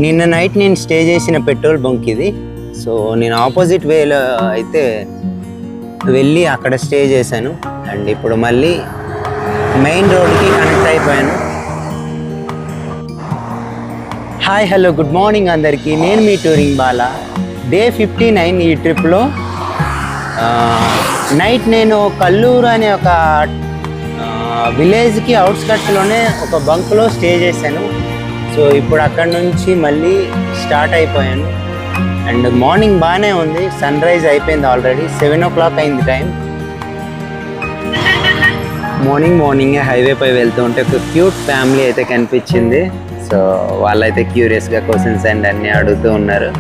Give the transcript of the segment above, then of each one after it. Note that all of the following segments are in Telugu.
నిన్న నైట్ నేను స్టే చేసిన పెట్రోల్ బంక్ ఇది. సో నేను ఆపోజిట్ వేలో అయితే వెళ్ళి అక్కడ స్టే చేశాను. అండ్ ఇప్పుడు మళ్ళీ మెయిన్ రోడ్కి కనెక్ట్ అయిపోయాను. హాయ్ హలో గుడ్ మార్నింగ్ అందరికీ. నేను మీ టూరింగ్ బాలా. డే 59 ఈ ట్రిప్లో. నైట్ నేను కల్లూరు అనే ఒక విలేజ్కి అవుట్స్కట్స్లోనే ఒక బంక్లో స్టే చేశాను. సో ఇప్పుడు అక్కడ నుంచి మళ్ళీ స్టార్ట్ అయిపోయాను. అండ్ మార్నింగ్ బాగానే ఉంది, సన్ రైజ్ అయిపోయింది ఆల్రెడీ. 7 o'clock అయింది టైం. మార్నింగే హైవేపై వెళ్తూ ఉంటే ఒక క్యూట్ ఫ్యామిలీ అయితే కనిపించింది. సో వాళ్ళైతే క్యూరియస్గా క్వశ్చన్స్ అండ్ అన్నీ అడుగుతూ ఉన్నారు.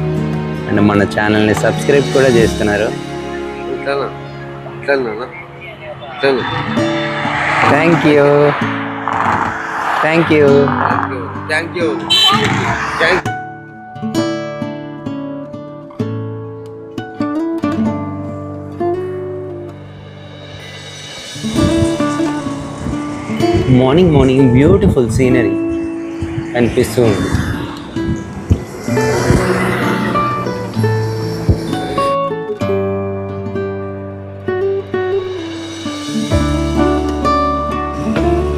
అండ్ మన ఛానల్ని సబ్స్క్రైబ్ కూడా చేస్తున్నారు. Thank you. Morning beautiful scenery కనిపిస్తూ ఉంది.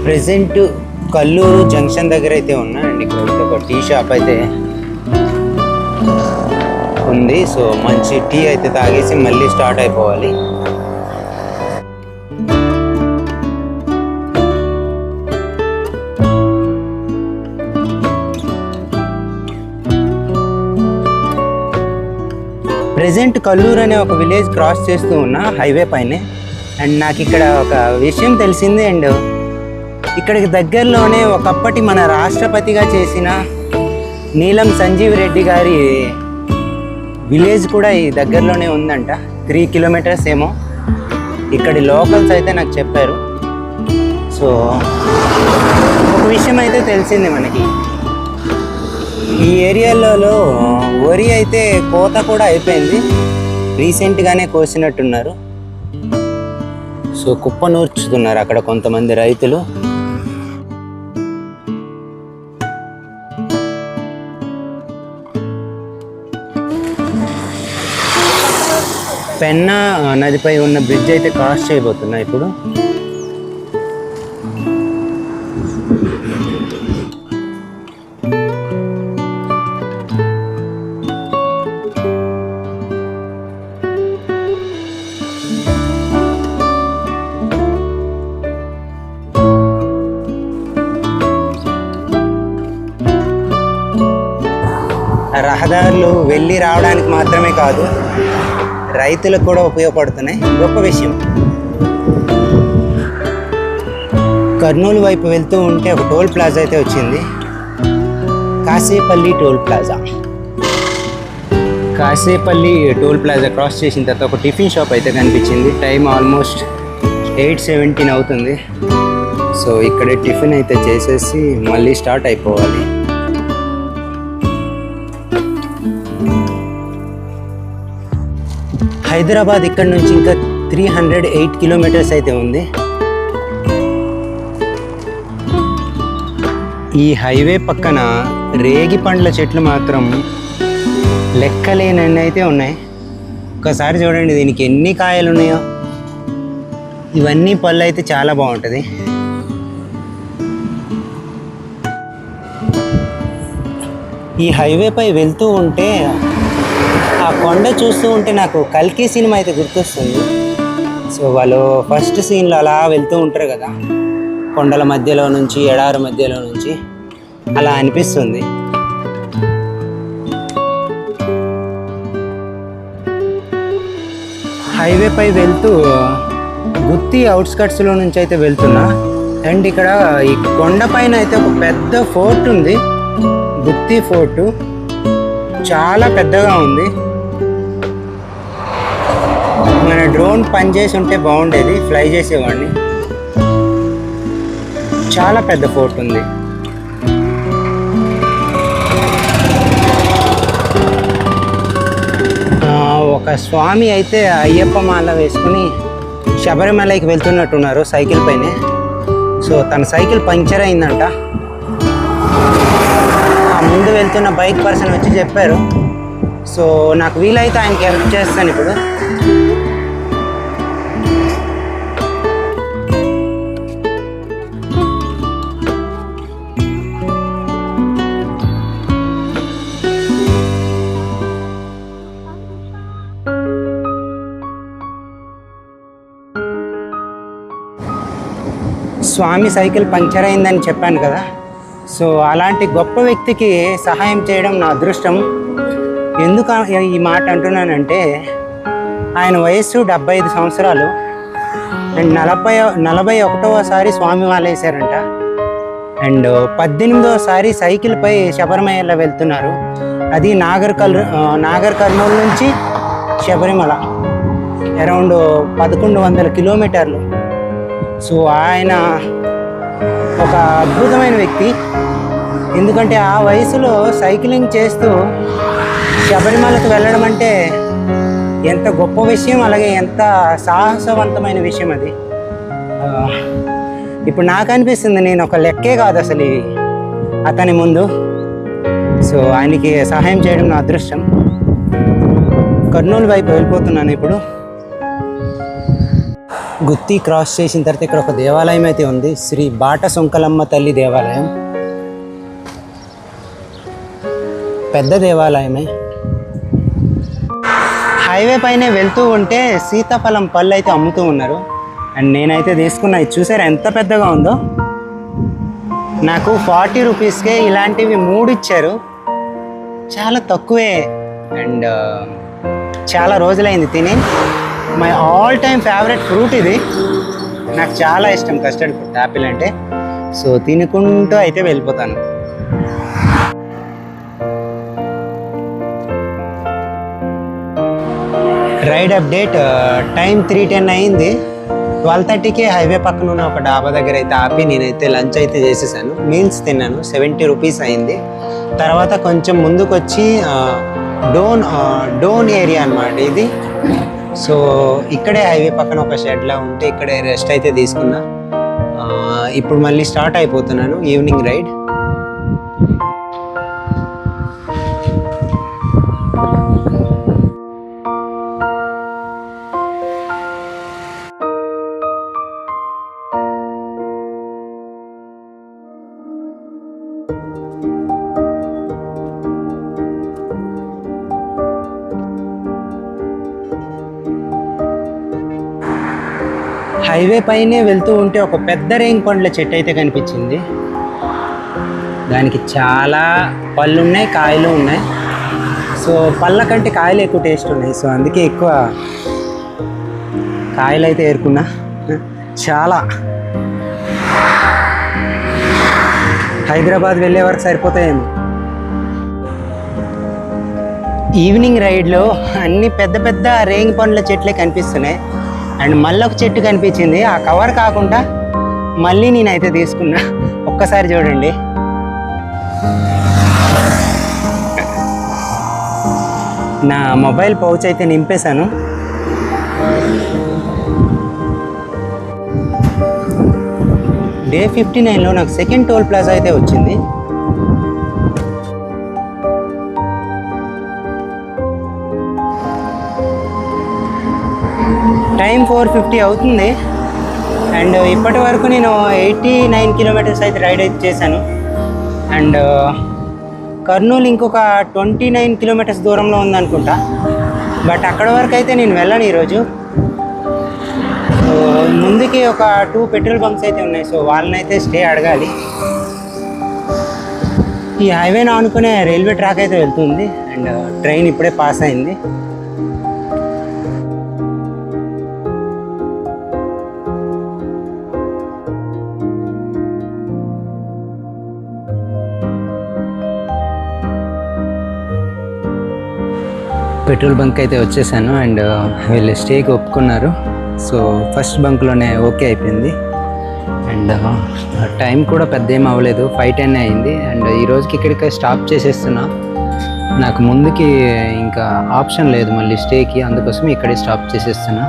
ప్రెజెంట్ కల్లూరు జంక్షన్ దగ్గర అయితే ఉన్నా. అండ్ ఇక్కడ ఒక టీ షాప్ అయితే ఉంది. సో మంచి టీ అయితే తాగేసి మళ్ళీ స్టార్ట్ అయిపోవాలి. ప్రెజెంట్ కల్లూరు అనే ఒక విలేజ్ క్రాస్ చేస్తూ ఉన్నా హైవే పైనే. అండ్ నాకు ఇక్కడ ఒక విషయం తెలిసింది. అండ్ ఇక్కడికి దగ్గరలోనే ఒకప్పటి మన రాష్ట్రపతిగా చేసిన నీలం సంజీవ్ రెడ్డి గారి విలేజ్ కూడా ఈ దగ్గరలోనే ఉందంట. 3 kilometers ఏమో. ఇక్కడి లోకల్స్ అయితే నాకు చెప్పారు. సో ఒక విషయం అయితే తెలిసింది మనకి, ఈ ఏరియాలలో వరి అయితే కోత కూడా అయిపోయింది. రీసెంట్గానే కోసినట్టున్నారు. సో కుప్ప నూర్చుతున్నారు అక్కడ కొంతమంది రైతులు. పెన్నా నదిపై ఉన్న బ్రిడ్జ్ అయితే క్రాస్ చేయబోతున్నా ఇప్పుడు. రహదారులు వెళ్ళి రావడానికి మాత్రమే కాదు, రైతులకు కూడా ఉపయోగపడుతున్నాయి. గొప్ప విషయం. కర్నూలు వైపు వెళ్తూ ఉంటే ఒక టోల్ ప్లాజా అయితే వచ్చింది. Kasepalli toll plaza. Kasepalli toll plaza cross చేసిన తర్వాత ఒక టిఫిన్ షాప్ అయితే కనిపించింది. టైం ఆల్మోస్ట్ 8:17 అవుతుంది. సో ఇక్కడే టిఫిన్ అయితే చేసేసి మళ్ళీ స్టార్ట్ అయిపోవాలి. హైదరాబాద్ ఇక్కడ నుంచి ఇంకా 308 kilometers అయితే ఉంది. ఈ హైవే పక్కన రేగి పండ్ల చెట్లు మాత్రం లెక్కలేనన్ని అయితే ఉన్నాయి. ఒకసారి చూడండి దీనికి ఎన్ని కాయలు ఉన్నాయో. ఇవన్నీ పళ్ళు అయితే చాలా బాగుంటుంది. ఈ హైవేపై వెళ్తూ ఉంటే ఆ కొండ చూస్తూ ఉంటే నాకు కల్కి సినిమా అయితే గుర్తొస్తుంది. సో వాళ్ళు ఫస్ట్ సీన్లో అలా వెళ్తూ ఉంటారు కదా, కొండల మధ్యలో నుంచి, ఎడారి మధ్యలో నుంచి, అలా అనిపిస్తుంది. హైవేపై వెళ్తూ గుత్తి అవుట్స్కట్స్లో నుంచి అయితే వెళ్తున్నా. అండ్ ఇక్కడ ఈ కొండపైన అయితే ఒక పెద్ద ఫోర్ట్ ఉంది. గుత్తి ఫోర్టు చాలా పెద్దగా ఉంది. మన డ్రోన్ పనిచేసి ఉంటే బాగుండేది, ఫ్లై చేసేవాడిని. చాలా పెద్ద ఫోర్ట్ ఉంది. ఒక స్వామి అయితే అయ్యప్ప మాల వేసుకుని శబరిమలైకి వెళ్తున్నట్టున్నారు సైకిల్ పైనే. సో తన సైకిల్ పంక్చర్ అయిందంట. ముందు వెళ్తున్న బైక్ పర్సన్ వచ్చి చెప్పారు. సో నాకు వీలైతే ఆయనకి హెల్ప్ చేస్తాను ఇప్పుడు. స్వామి సైకిల్ పంక్చర్ అయిందని చెప్పాను కదా. సో అలాంటి గొప్ప వ్యక్తికి సహాయం చేయడం నా అదృష్టం. ఎందుకు ఈ మాట అంటున్నానంటే, ఆయన వయస్సు 75 సంవత్సరాలు అండ్ 41వ స్వామి మాల వేశారంట. అండ్ 18వ సైకిల్పై శబరిమల వెళ్తున్నారు. అది నాగర్ కర్నూలు నుంచి శబరిమల అరౌండ్ 1100 కిలోమీటర్లు. సో ఆయన ఒక అద్భుతమైన వ్యక్తి. ఎందుకంటే ఆ వయసులో సైక్లింగ్ చేస్తూ శబరిమలకు వెళ్ళడం అంటే ఎంత గొప్ప విషయం, అలాగే ఎంత సాహసవంతమైన విషయం అది. ఇప్పుడు నాకు అనిపిస్తుంది నేను ఒక లెక్కే కాదు అసలు అతని ముందు. సో ఆయనకి సహాయం చేయడం నా అదృష్టం. కర్నూలు వైపు వెళ్ళిపోతున్నాను ఇప్పుడు. గుత్తి క్రాస్ చేసిన తర్వాత ఇక్కడ ఒక దేవాలయం అయితే ఉంది, శ్రీ బాట సుంకలమ్మ తల్లి దేవాలయం. పెద్ద దేవాలయమే. హైవే పైనే వెళ్తూ ఉంటే సీతాఫలం పళ్ళు అయితే అమ్ముతూ ఉన్నారు. అండ్ నేనైతే తీసుకున్నా. ఇది చూసారా ఎంత పెద్దగా ఉందో. నాకు 40 రూపీస్కే ఇలాంటివి 3 ఇచ్చారు. చాలా తక్కువే. అండ్ చాలా రోజులైంది తిని. My all time favourite fruit ఇది. నాకు చాలా ఇష్టం కస్టర్డ్ ఫ్రూట్, యాపిల్ అంటే. సో తినుకుంటూ అయితే వెళ్ళిపోతాను. Ride update. టైం 3:10 అయింది. 12:30కి హైవే పక్కన ఉన్న ఒక డాబా దగ్గర అయితే ఆపి నేనైతే లంచ్ అయితే చేసేసాను. మీల్స్ తిన్నాను. 70 రూపీస్ అయింది. తర్వాత కొంచెం ముందుకు వచ్చి డోన్ ఏరియా అన్నమాట ఇది. సో ఇక్కడే హైవే పక్కన ఒక షెడ్లా ఉంటే ఇక్కడే రెస్ట్ అయితే తీసుకున్నా. ఇప్పుడు మళ్ళీ స్టార్ట్ అయిపోతున్నాను ఈవినింగ్ రైడ్. హైవే పైనే వెళ్తూ ఉంటే ఒక పెద్ద రేంగి పండ్ల చెట్టు అయితే కనిపించింది. దానికి చాలా పళ్ళు ఉన్నాయి, కాయలు ఉన్నాయి. సో పళ్ళ కంటే కాయలు ఎక్కువ టేస్ట్ ఉన్నాయి. సో అందుకే ఎక్కువ కాయలు అయితే ఏరుకున్నా. చాలా హైదరాబాద్ వెళ్ళే వరకు సరిపోతాయేమో. ఈవినింగ్ రైడ్లో అన్ని పెద్ద పెద్ద రేంగి పండ్ల చెట్లే కనిపిస్తున్నాయి. అండ్ మళ్ళీ ఒక చెట్టు కనిపించింది. ఆ కవర్ కాకుండా మళ్ళీ నేనైతే తీసుకున్నా. ఒక్కసారి చూడండి. నా మొబైల్ పౌచ్ అయితే నింపేశాను. డే 59లో నాకు సెకండ్ టోల్ ప్లాజా అయితే వచ్చింది. టైం 4:50 అవుతుంది. అండ్ ఇప్పటి వరకు నేను 89 కిలోమీటర్స్ అయితే రైడ్ అయితే చేశాను. అండ్ కర్నూలు ఇంకొక 29 కిలోమీటర్స్ దూరంలో ఉందనుకుంటా. బట్ అక్కడ వరకు అయితే నేను వెళ్ళను ఈరోజు. సో ముందుకి ఒక 2 పెట్రోల్ బంక్స్ అయితే ఉన్నాయి. సో వాళ్ళనైతే స్టే అడగాలి. ఈ హైవేని ఆనుకునే రైల్వే ట్రాక్ అయితే వెళ్తుంది. అండ్ ట్రైన్ ఇప్పుడే పాస్ అయింది. పెట్రోల్ బంక్ అయితే వచ్చేసాను. అండ్ వీళ్ళు స్టేకి ఒప్పుకున్నారు. సో ఫస్ట్ బంక్లోనే ఓకే అయిపోయింది. అండ్ టైం కూడా పెద్ద ఏం అవ్వలేదు, 5:10 అయింది. అండ్ ఈ రోజుకి ఇక్కడికి స్టాప్ చేసేస్తున్నా. నాకు ముందుకి ఇంకా ఆప్షన్ లేదు మళ్ళీ స్టేకి, అందుకోసం ఇక్కడే స్టాప్ చేసేస్తున్నా.